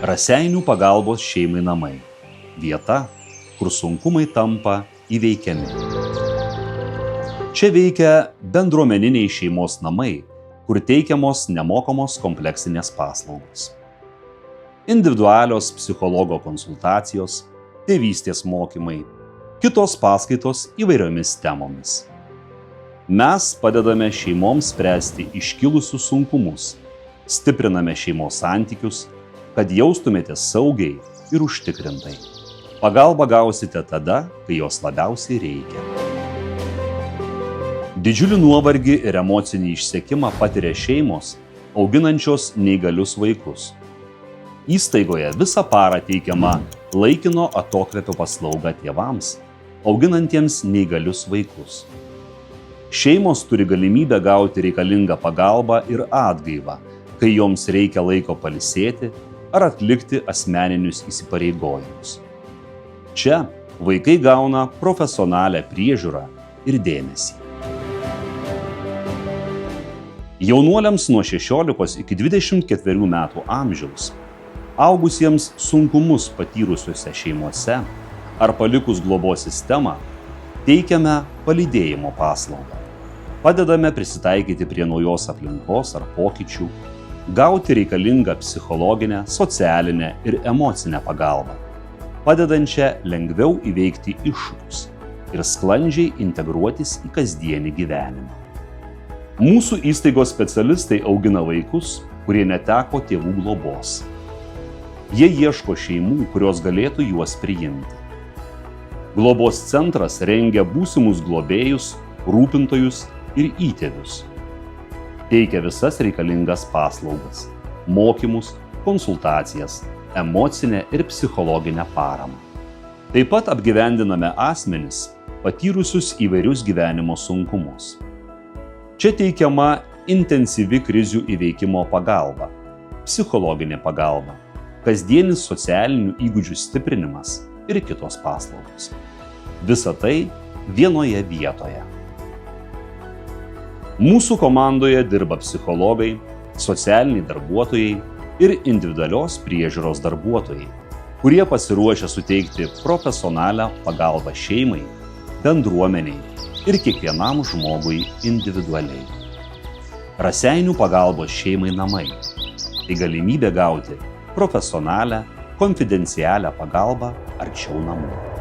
Raseinių pagalbos šeimai namai. Vieta, kur sunkumai tampa įveikiami. Čia veikia bendruomeniniai šeimos namai, kur teikiamos nemokamos kompleksinės paslaugos. Individualios psichologo konsultacijos, tėvystės mokymai, kitos paskaitos įvairiomis temomis. Mes padedame šeimoms spręsti iškilusius sunkumus, stipriname šeimos santykius, kad jaustumėte saugiai ir užtikrintai. Pagalbą gausite tada, kai jos labiausiai reikia. Didžiulį nuovargį ir emocinį išsekimą patiria šeimos, auginančios neįgalius vaikus. Įstaigoje visą parą teikiama laikino atokvėpio paslauga tėvams, auginantiems neįgalius vaikus. Šeimos turi galimybę gauti reikalingą pagalbą ir atgaivą, kai joms reikia laiko pailsėti ar atlikti asmeninius įsipareigojimus. Čia vaikai gauna profesionalią priežiūrą ir dėmesį. Jaunuoliams nuo 16 iki 24 metų amžiaus, augusiems sunkumus patyrusiuose šeimose ar palikus globos sistemą, teikiame palydėjimo paslaugą. Padedame prisitaikyti prie naujos aplinkos ar pokyčių, gauti reikalingą psichologinę, socialinę ir emocinę pagalbą, padedančią lengviau įveikti iššūkius ir sklandžiai integruotis į kasdienį gyvenimą. Mūsų įstaigos specialistai augina vaikus, kurie neteko tėvų globos. Jie ieško šeimų, kurios galėtų juos priimti. Globos centras rengia būsimus globėjus, rūpintojus ir įtėvius. Teikia visas reikalingas paslaugas, mokymus, konsultacijas, emocinę ir psichologinę paramą. Taip pat apgyvendiname asmenis, patyrusius įvairius gyvenimo sunkumus. Čia teikiama intensyvi krizių įveikimo pagalba, psichologinė pagalba, kasdienis socialinių įgūdžių stiprinimas ir kitos paslaugos. Visa tai vienoje vietoje. Mūsų komandoje dirba psichologai, socialiniai darbuotojai ir individualios priežiūros darbuotojai, kurie pasiruošę suteikti profesionalią pagalbą šeimai, bendruomeniai ir kiekvienam žmogui individualiai. Raseinių pagalbos šeimai namai – tai galimybė gauti profesionalią, konfidencialią pagalbą arčiau namų.